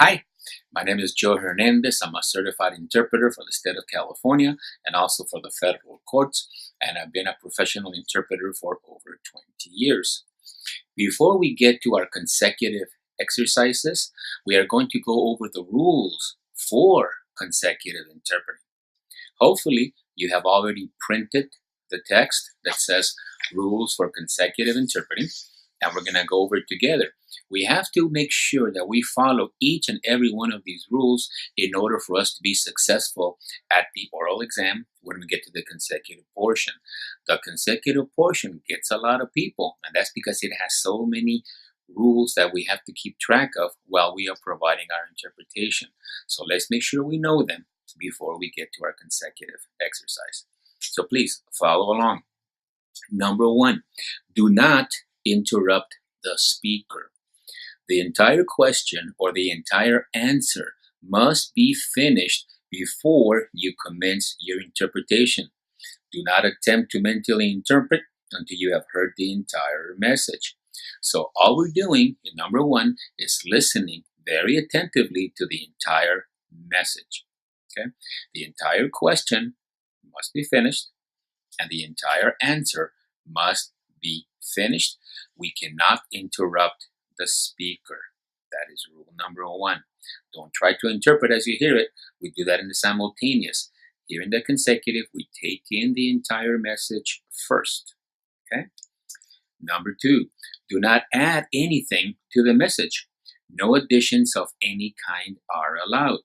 Hi, my name is Joe Hernandez. I'm a certified interpreter for the state of California and also for the federal courts, and I've been a professional interpreter for over 20 years. Before we get to our consecutive exercises, we are going to go over the rules for consecutive interpreting. Hopefully, you have already printed the text that says rules for consecutive interpreting, and we're going to go over it together. We have to make sure that we follow each and every one of these rules in order for us to be successful at the oral exam when we get to the consecutive portion. The consecutive portion gets a lot of people, and that's because it has so many rules that we have to keep track of while we are providing our interpretation. So let's make sure we know them before we get to our consecutive exercise. So please follow along. Number one, do not interrupt the speaker. The entire question or the entire answer must be finished before you commence your interpretation. Do not attempt to mentally interpret until you have heard the entire message. So all we're doing in number one is listening very attentively to the entire message. Okay? The entire question must be finished and the entire answer must be finished. We cannot interrupt the speaker. That is rule number one. Don't try to interpret as you hear it. We do that in the simultaneous. Here in the consecutive, we take in the entire message first. Okay? Number two, do not add anything to the message. No additions of any kind are allowed.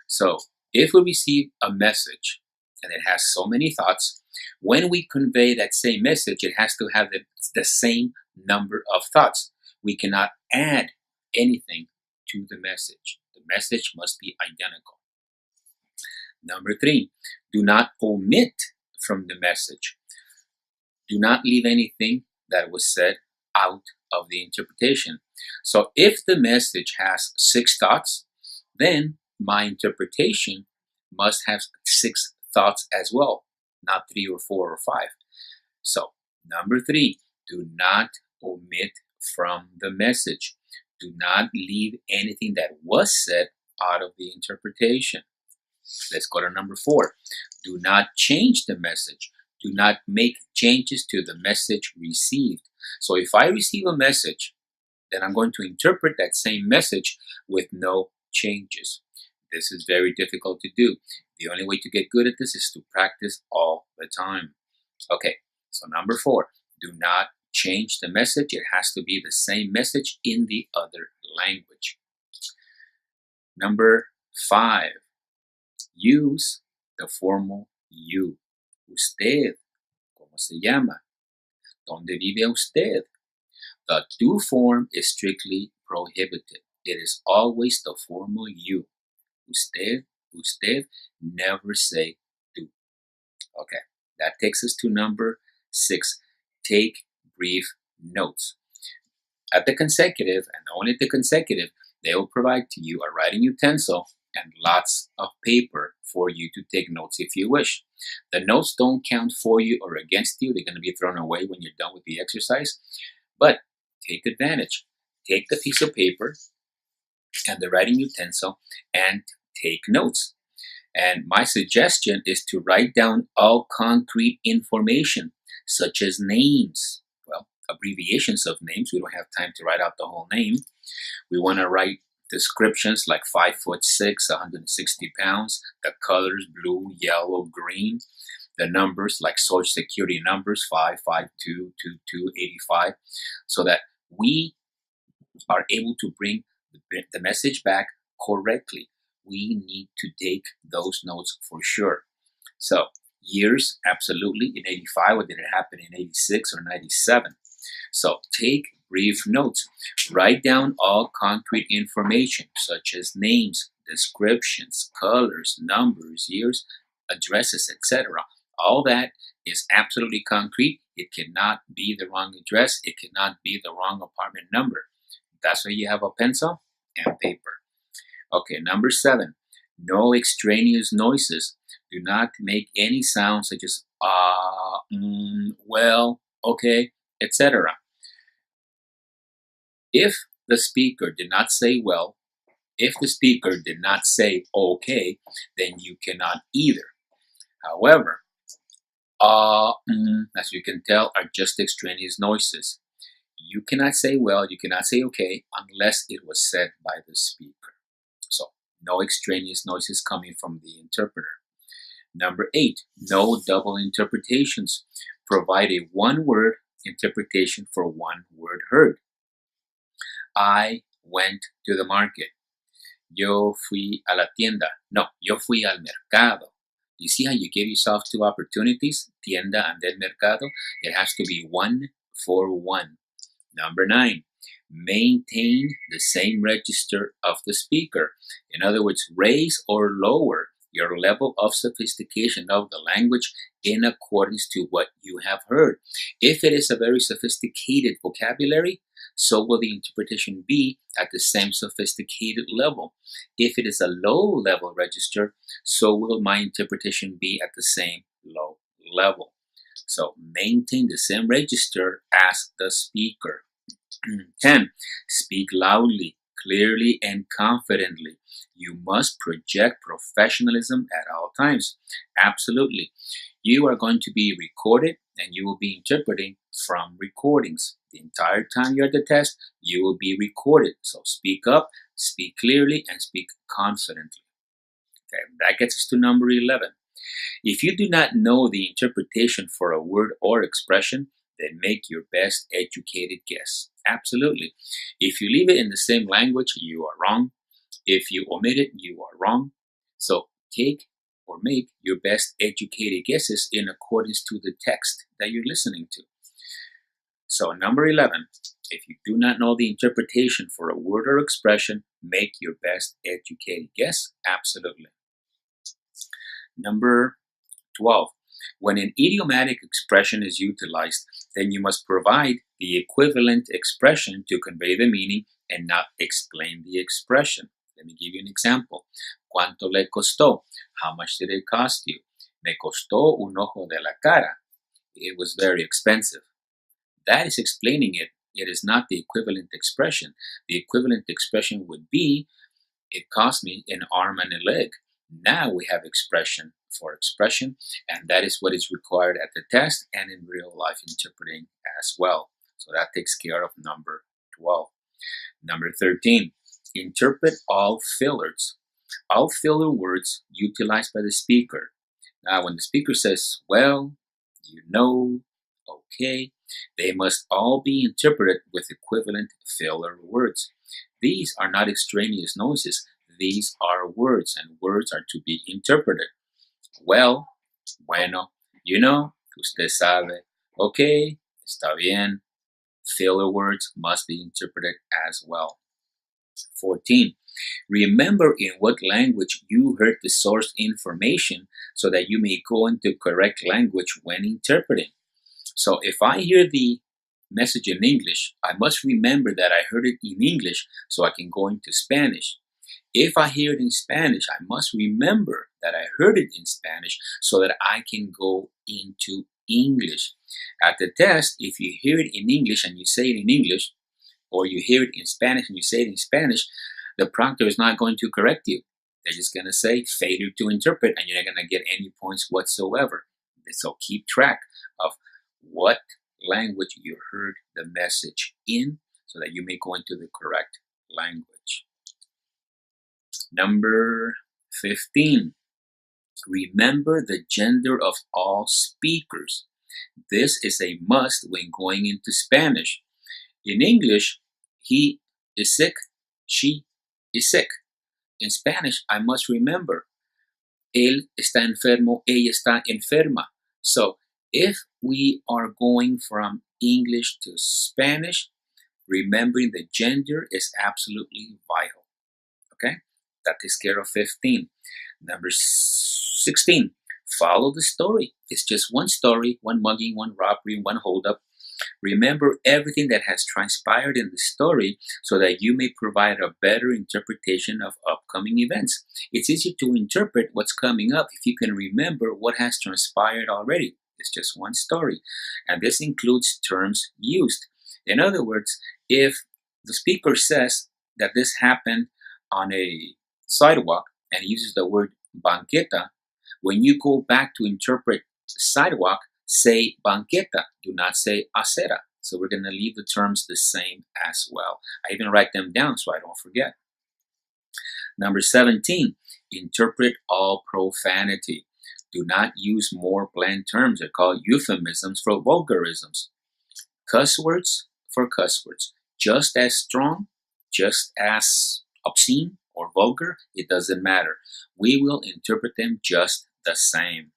So, if we receive a message and it has so many thoughts, when we convey that same message, it has to have the same number of thoughts. We cannot add anything to the message. The message must be identical. Number three, do not omit from the message. Do not leave anything that was said out of the interpretation. So if the message has 6 thoughts, then my interpretation must have 6 thoughts as well, not 3 or 4 or 5. So number 3, do not omit from the message. Do not leave anything that was said out of the interpretation. Let's go to number 4. Do not change the message. Do not make changes to the message received. So if I receive a message, then I'm going to interpret that same message with no changes. This is very difficult to do. The only way to get good at this is to practice all the time. Okay, so number 4, do not change the message. It has to be the same message in the other language. Number 5, use the formal you. Usted, ¿cómo se llama? ¿Dónde vive usted? The tú form is strictly prohibited. It is always the formal you. Usted, usted, never say tú. Okay, that takes us to number 6. Take brief notes. At the consecutive, and only at the consecutive, they will provide to you a writing utensil and lots of paper for you to take notes if you wish. The notes don't count for you or against you. They're going to be thrown away when you're done with the exercise. But take advantage. Take the piece of paper and the writing utensil and take notes. And my suggestion is to write down all concrete information, such as names. Well, abbreviations of names. We don't have time to write out the whole name. We want to write descriptions like 5'6", 160 pounds, the colors blue, yellow, green, the numbers like social security numbers 552, 22, 85, so that we are able to bring the message back correctly. We need to take those notes for sure. So years, absolutely, in 85, or did it happen in 86 or 97? So take brief notes. Write down all concrete information such as names, descriptions, colors, numbers, years, addresses, etc. All that is absolutely concrete. It cannot be the wrong address. It cannot be the wrong apartment number. That's why you have a pencil and paper. Okay, number 7. No extraneous noises. Do not make any sounds such as well, okay, etc. If the speaker did not say well, If the speaker did not say okay, then you cannot either. However, as you can tell, are just extraneous noises. You cannot say well, you cannot say okay, unless it was said by the speaker. So, no extraneous noises coming from the interpreter. Number 8, no double interpretations. Provide a one-word interpretation for one word heard. I went to the market. Yo fui a la tienda. No, yo fui al mercado. You see how you give yourself two opportunities, tienda and then mercado? It has to be one for one. Number 9, maintain the same register of the speaker. In other words, raise or lower your level of sophistication of the language in accordance to what you have heard. If it is a very sophisticated vocabulary, so will the interpretation be at the same sophisticated level. If it is a low level register, so will my interpretation be at the same low level. So maintain the same register as the speaker. 10. Speak loudly, clearly, and confidently. You must project professionalism at all times. Absolutely. You are going to be recorded and you will be interpreting from recordings. The entire time you're at the test, you will be recorded. So speak up, speak clearly, and speak confidently. Okay, that gets us to number 11. If you do not know the interpretation for a word or expression, then make your best educated guess. Absolutely. If you leave it in the same language, you are wrong. If you omit it, you are wrong. So take or make your best educated guesses in accordance to the text that you're listening to. So number 11, if you do not know the interpretation for a word or expression, make your best educated guess. Absolutely. Number 12. When an idiomatic expression is utilized, then you must provide the equivalent expression to convey the meaning and not explain the expression. Let me give you an example. ¿Cuánto le costó? How much did it cost you? Me costó un ojo de la cara. It was very expensive. That is explaining it. It is not the equivalent expression. The equivalent expression would be, it cost me an arm and a leg. Now we have expression for expression, and that is what is required at the test and in real life interpreting as well. So that takes care of number 12. Number 13, interpret all fillers. All filler words utilized by the speaker. Now when the speaker says, well, you know, okay, they must all be interpreted with equivalent filler words. These are not extraneous noises. These are words, and words are to be interpreted. Well, bueno, you know, usted sabe, okay, está bien. Filler words must be interpreted as well. 14. Remember in what language you heard the source information so that you may go into correct language when interpreting. So if I hear the message in English, I must remember that I heard it in English so I can go into Spanish. If I hear it in Spanish, I must remember that I heard it in Spanish so that I can go into English. At the test, if you hear it in English and you say it in English, or you hear it in Spanish and you say it in Spanish, the prompter is not going to correct you. They're just going to say failure to interpret, and you're not going to get any points whatsoever. So keep track of what language you heard the message in so that you may go into the correct language. Number 15. Remember the gender of all speakers. This is a must when going into Spanish. In English, he is sick, she is sick. In Spanish, I must remember, él está enfermo, ella está enferma. So, if we are going from English to Spanish, remembering the gender is absolutely vital. Okay? That takes care of 15. Number 16. Follow the story. It's just one story, one mugging, one robbery, one holdup. Remember everything that has transpired in the story so that you may provide a better interpretation of upcoming events. It's easy to interpret what's coming up if you can remember what has transpired already. It's just one story. And this includes terms used. In other words, if the speaker says that this happened on a sidewalk and uses the word banqueta, when you go back to interpret sidewalk, say banqueta. Do not say acera. So we're going to leave the terms the same as well. I even write them down so I don't forget. Number 17, interpret all profanity. Do not use more bland terms. They're called euphemisms for vulgarisms. Cuss words for cuss words. Just as strong, just as obscene or vulgar, it doesn't matter. We will interpret them just the same.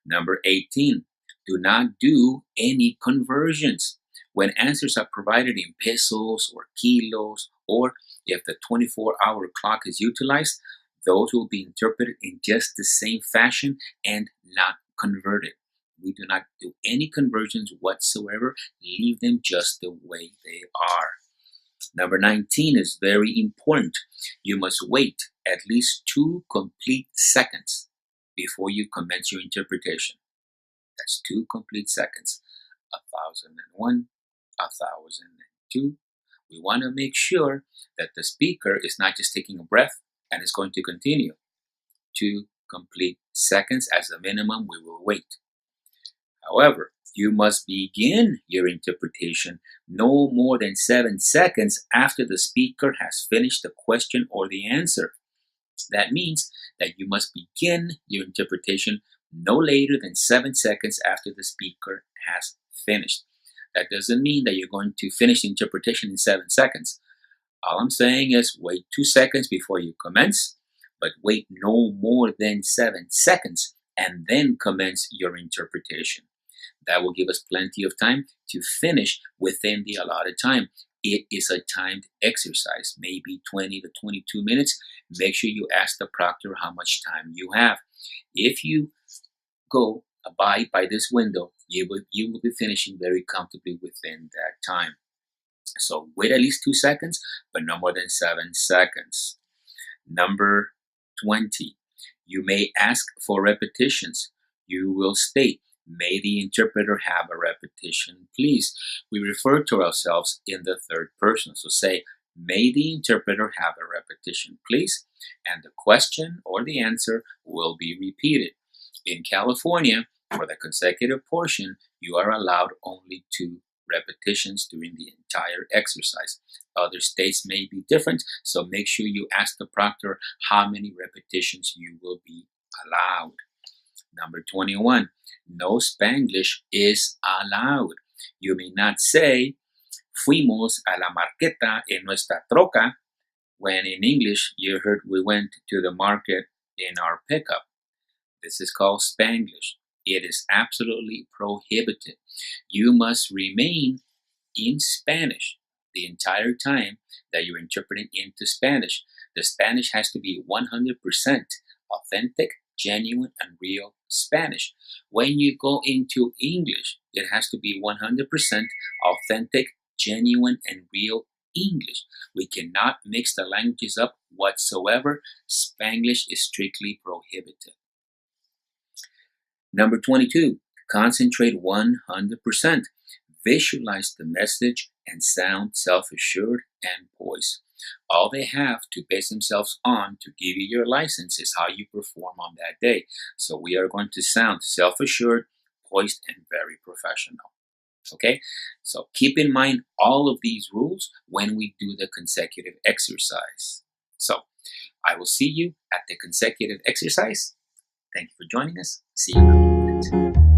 Number 18, do not do any conversions. When answers are provided in pesos or kilos, or if the 24-hour clock is utilized, those will be interpreted in just the same fashion and not converted. We do not do any conversions whatsoever. Leave them just the way they are. Number 19 is very important. You must wait at least 2 complete seconds before you commence your interpretation. That's 2 complete seconds. 1001, 1002. We want to make sure that the speaker is not just taking a breath and is going to continue. 2 complete seconds as a minimum, we will wait. However, you must begin your interpretation no more than 7 seconds after the speaker has finished the question or the answer. That means that you must begin your interpretation no later than 7 seconds after the speaker has finished. That doesn't mean that you're going to finish the interpretation in 7 seconds. All I'm saying is wait 2 seconds before you commence, but wait no more than 7 seconds and then commence your interpretation. That will give us plenty of time to finish within the allotted time. It is a timed exercise, maybe 20 to 22 minutes. Make sure you ask the proctor how much time you have. If you abide by this window, you will be finishing very comfortably within that time. So wait at least 2 seconds, but no more than 7 seconds. Number 20, you may ask for repetitions. You will state, may the interpreter have a repetition, please. We refer to ourselves in the third person. So say, may the interpreter have a repetition, please. And the question or the answer will be repeated. In California, for the consecutive portion, you are allowed only 2 repetitions during the entire exercise. Other states may be different, so make sure you ask the proctor how many repetitions you will be allowed. Number 21, no Spanglish is allowed. You may not say, fuimos a la marqueta en nuestra troca, when in English you heard we went to the market in our pickup. This is called Spanglish. It is absolutely prohibited. You must remain in Spanish the entire time that you're interpreting into Spanish. The Spanish has to be 100% authentic, genuine, and real Spanish. When you go into English, it has to be 100% authentic, genuine, and real English. We cannot mix the languages up whatsoever. Spanglish is strictly prohibited. Number 22, concentrate 100%. Visualize the message and sound self-assured and poised. All they have to base themselves on to give you your license is how you perform on that day. So we are going to sound self-assured, poised, and very professional. Okay? So keep in mind all of these rules when we do the consecutive exercise. So I will see you at the consecutive exercise. Thank you for joining us. See you in a minute.